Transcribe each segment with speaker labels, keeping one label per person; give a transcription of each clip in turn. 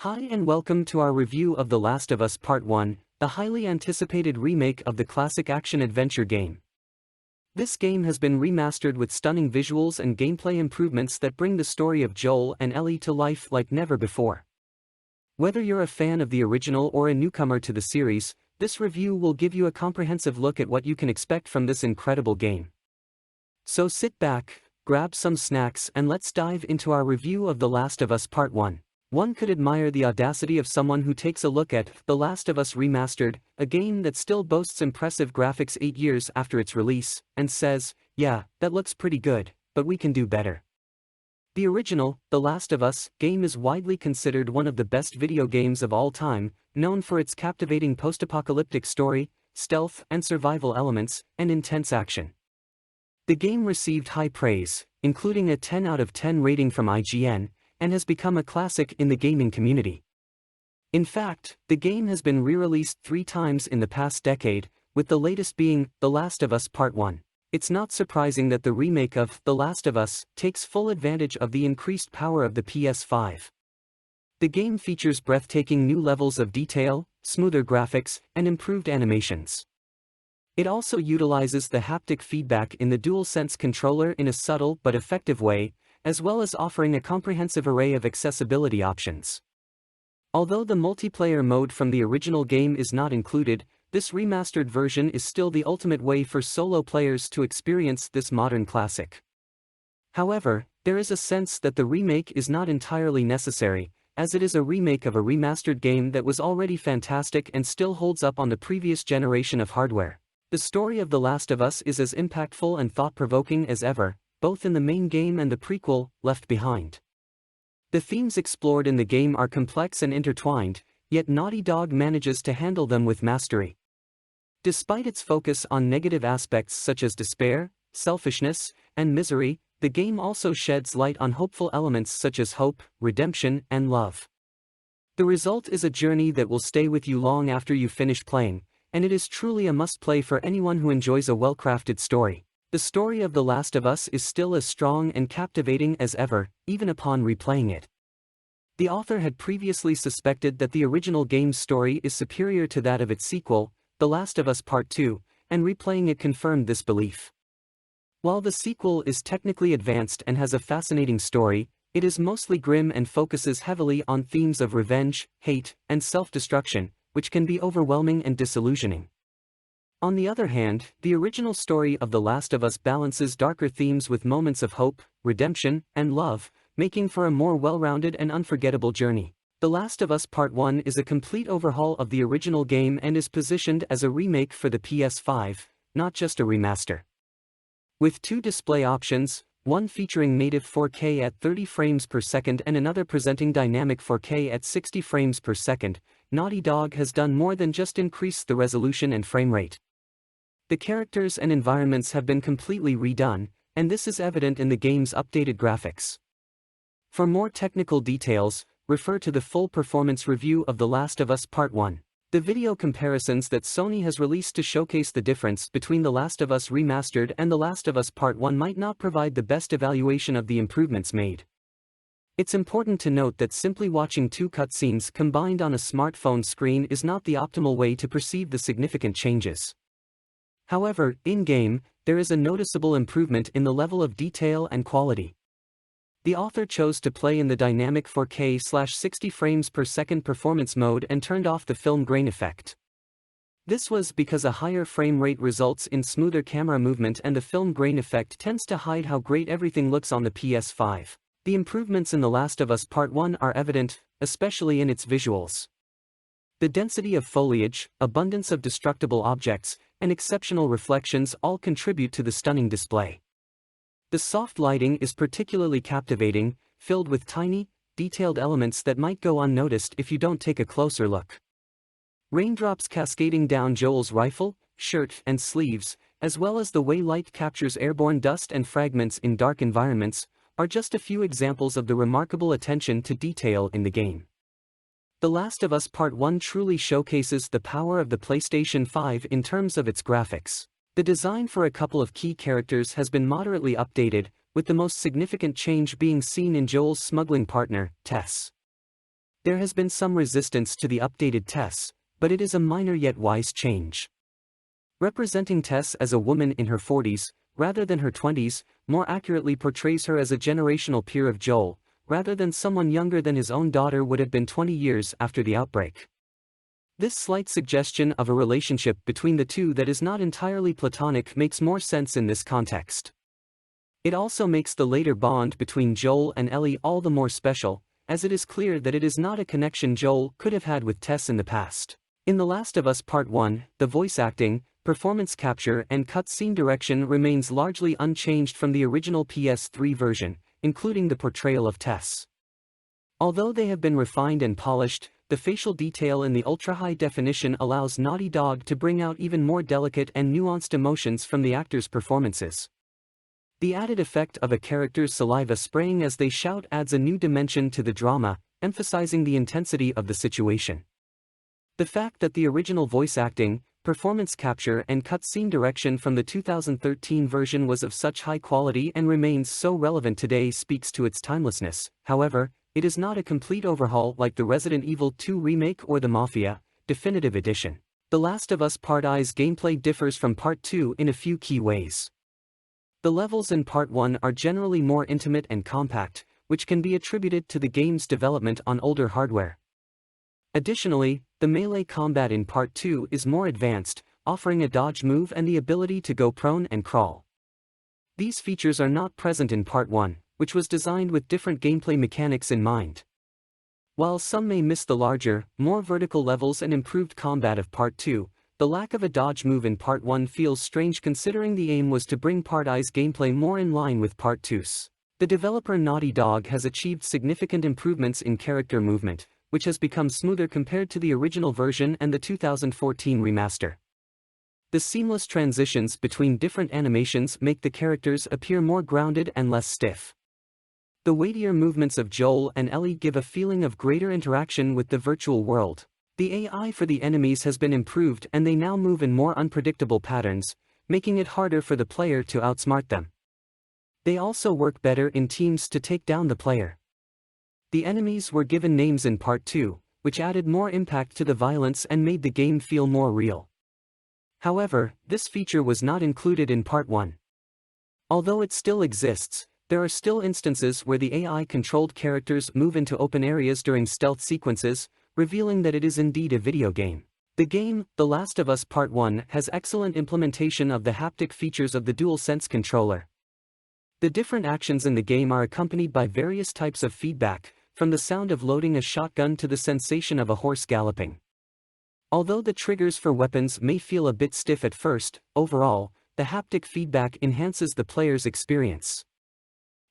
Speaker 1: Hi and welcome to our review of The Last of Us Part 1, the highly anticipated remake of the classic action-adventure game. This game has been remastered with stunning visuals and gameplay improvements that bring the story of Joel and Ellie to life like never before. Whether you're a fan of the original or a newcomer to the series, this review will give you a comprehensive look at what you can expect from this incredible game. So sit back, grab some snacks and let's dive into our review of The Last of Us Part 1. One could admire the audacity of someone who takes a look at The Last of Us Remastered, a game that still boasts impressive graphics 8 years after its release, and says, yeah, that looks pretty good, but we can do better. The original, The Last of Us, game is widely considered one of the best video games of all time, known for its captivating post-apocalyptic story, stealth and survival elements, and intense action. The game received high praise, including a 10 out of 10 rating from IGN, and has become a classic in the gaming community. In fact, the game has been re-released 3 times in the past decade, with the latest being The Last of Us Part 1. It's not surprising that the remake of The Last of Us takes full advantage of the increased power of the PS5. The game features breathtaking new levels of detail, smoother graphics, and improved animations. It also utilizes the haptic feedback in the DualSense controller in a subtle but effective way, as well as offering a comprehensive array of accessibility options. Although the multiplayer mode from the original game is not included, this remastered version is still the ultimate way for solo players to experience this modern classic. However, there is a sense that the remake is not entirely necessary, as it is a remake of a remastered game that was already fantastic and still holds up on the previous generation of hardware. The story of The Last of Us is as impactful and thought-provoking as ever, both in the main game and the prequel, Left Behind. The themes explored in the game are complex and intertwined, yet Naughty Dog manages to handle them with mastery. Despite its focus on negative aspects such as despair, selfishness, and misery, the game also sheds light on hopeful elements such as hope, redemption, and love. The result is a journey that will stay with you long after you've finished playing, and it is truly a must-play for anyone who enjoys a well-crafted story. The story of The Last of Us is still as strong and captivating as ever, even upon replaying it. The author had previously suspected that the original game's story is superior to that of its sequel, The Last of Us Part 2, and replaying it confirmed this belief. While the sequel is technically advanced and has a fascinating story, it is mostly grim and focuses heavily on themes of revenge, hate, and self-destruction, which can be overwhelming and disillusioning. On the other hand, the original story of The Last of Us balances darker themes with moments of hope, redemption, and love, making for a more well-rounded and unforgettable journey. The Last of Us Part 1 is a complete overhaul of the original game and is positioned as a remake for the PS5, not just a remaster. With 2 display options, one featuring native 4K at 30 frames per second and another presenting dynamic 4K at 60 frames per second, Naughty Dog has done more than just increase the resolution and frame rate. The characters and environments have been completely redone, and this is evident in the game's updated graphics. For more technical details, refer to the full performance review of The Last of Us Part 1. The video comparisons that Sony has released to showcase the difference between The Last of Us Remastered and The Last of Us Part 1 might not provide the best evaluation of the improvements made. It's important to note that simply watching 2 cutscenes combined on a smartphone screen is not the optimal way to perceive the significant changes. However, in-game, there is a noticeable improvement in the level of detail and quality. The author chose to play in the dynamic 4K/60 frames per second performance mode and turned off the film grain effect. This was because a higher frame rate results in smoother camera movement and the film grain effect tends to hide how great everything looks on the PS5. The improvements in The Last of Us Part 1 are evident, especially in its visuals. The density of foliage, abundance of destructible objects, and exceptional reflections all contribute to the stunning display. The soft lighting is particularly captivating, filled with tiny, detailed elements that might go unnoticed if you don't take a closer look. Raindrops cascading down Joel's rifle, shirt, and sleeves, as well as the way light captures airborne dust and fragments in dark environments, are just a few examples of the remarkable attention to detail in the game. The Last of Us Part 1 truly showcases the power of the PlayStation 5 in terms of its graphics. The design for a couple of key characters has been moderately updated, with the most significant change being seen in Joel's smuggling partner, Tess. There has been some resistance to the updated Tess, but it is a minor yet wise change. Representing Tess as a woman in her 40s, rather than her 20s, more accurately portrays her as a generational peer of Joel, rather than someone younger than his own daughter would have been 20 years after the outbreak. This slight suggestion of a relationship between the two that is not entirely platonic makes more sense in this context. It also makes the later bond between Joel and Ellie all the more special, as it is clear that it is not a connection Joel could have had with Tess in the past. In The Last of Us Part 1, the voice acting, performance capture and cutscene direction remains largely unchanged from the original PS3 version, including the portrayal of Tess. Although they have been refined and polished, the facial detail in the ultra-high definition allows Naughty Dog to bring out even more delicate and nuanced emotions from the actors' performances. The added effect of a character's saliva spraying as they shout adds a new dimension to the drama, emphasizing the intensity of the situation. The fact that the original voice acting, performance capture and cutscene direction from the 2013 version was of such high quality and remains so relevant today speaks to its timelessness. However, it is not a complete overhaul like the Resident Evil 2 remake or the Mafia Definitive Edition. The Last of Us Part I's gameplay differs from Part 2 in a few key ways. The levels in Part 1 are generally more intimate and compact, which can be attributed to the game's development on older hardware. Additionally, the melee combat in Part 2 is more advanced, offering a dodge move and the ability to go prone and crawl. These features are not present in Part 1, which was designed with different gameplay mechanics in mind. While some may miss the larger, more vertical levels and improved combat of Part 2, the lack of a dodge move in Part 1 feels strange considering the aim was to bring Part I's gameplay more in line with Part 2's. The developer Naughty Dog has achieved significant improvements in character movement, which has become smoother compared to the original version and the 2014 remaster. The seamless transitions between different animations make the characters appear more grounded and less stiff. The weightier movements of Joel and Ellie give a feeling of greater interaction with the virtual world. The AI for the enemies has been improved and they now move in more unpredictable patterns, making it harder for the player to outsmart them. They also work better in teams to take down the player. The enemies were given names in Part 2, which added more impact to the violence and made the game feel more real. However, this feature was not included in Part 1. Although it still exists, there are still instances where the AI-controlled characters move into open areas during stealth sequences, revealing that it is indeed a video game. The game, The Last of Us Part 1, has excellent implementation of the haptic features of the DualSense controller. The different actions in the game are accompanied by various types of feedback, from the sound of loading a shotgun to the sensation of a horse galloping. Although the triggers for weapons may feel a bit stiff at first, overall, the haptic feedback enhances the player's experience.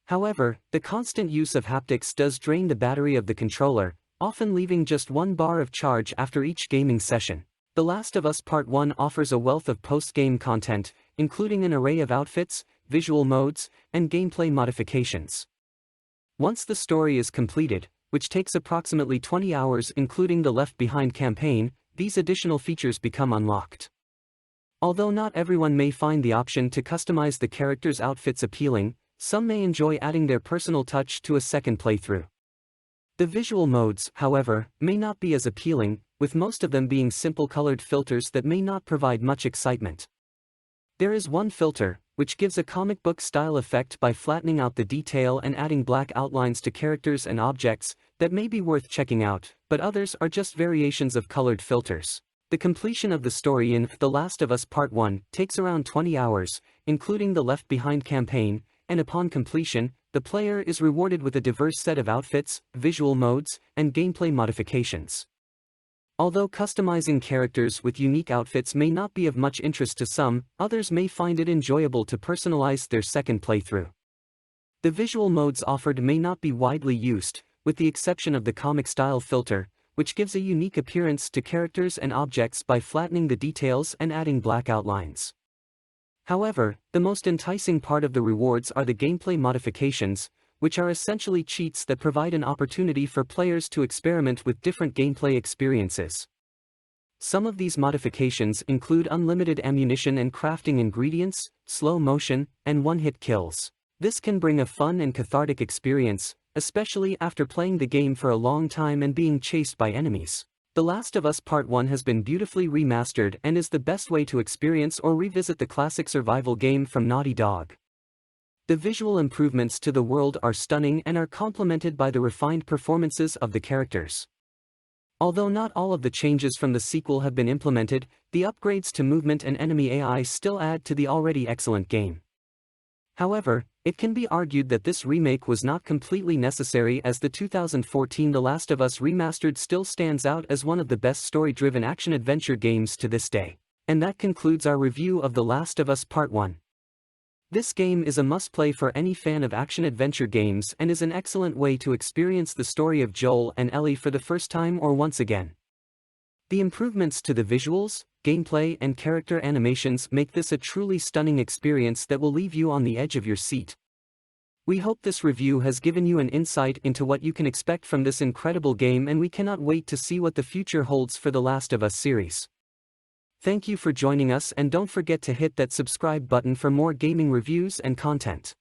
Speaker 1: However, the constant use of haptics does drain the battery of the controller, often leaving just one bar of charge after each gaming session. The Last of Us Part 1 offers a wealth of post-game content, including an array of outfits, visual modes, and gameplay modifications. Once the story is completed, which takes approximately 20 hours including the Left Behind campaign, these additional features become unlocked. Although not everyone may find the option to customize the characters' outfits appealing, some may enjoy adding their personal touch to a second playthrough. The visual modes, however, may not be as appealing, with most of them being simple colored filters that may not provide much excitement. There is one filter, which gives a comic book style effect by flattening out the detail and adding black outlines to characters and objects, that may be worth checking out, but others are just variations of colored filters. The completion of the story in The Last of Us Part 1 takes around 20 hours, including the Left Behind campaign, and upon completion, the player is rewarded with a diverse set of outfits, visual modes, and gameplay modifications. Although customizing characters with unique outfits may not be of much interest to some, others may find it enjoyable to personalize their second playthrough. The visual modes offered may not be widely used, with the exception of the comic style filter, which gives a unique appearance to characters and objects by flattening the details and adding black outlines. However, the most enticing part of the rewards are the gameplay modifications, which are essentially cheats that provide an opportunity for players to experiment with different gameplay experiences. Some of these modifications include unlimited ammunition and crafting ingredients, slow motion, and one-hit kills. This can bring a fun and cathartic experience, especially after playing the game for a long time and being chased by enemies. The Last of Us Part 1 has been beautifully remastered and is the best way to experience or revisit the classic survival game from Naughty Dog. The visual improvements to the world are stunning and are complemented by the refined performances of the characters. Although not all of the changes from the sequel have been implemented, the upgrades to movement and enemy AI still add to the already excellent game. However, it can be argued that this remake was not completely necessary, as the 2014 The Last of Us Remastered still stands out as one of the best story-driven action-adventure games to this day. And that concludes our review of The Last of Us Part 1. This game is a must-play for any fan of action-adventure games and is an excellent way to experience the story of Joel and Ellie for the first time or once again. The improvements to the visuals, gameplay and character animations make this a truly stunning experience that will leave you on the edge of your seat. We hope this review has given you an insight into what you can expect from this incredible game, and we cannot wait to see what the future holds for the Last of Us series. Thank you for joining us, and don't forget to hit that subscribe button for more gaming reviews and content.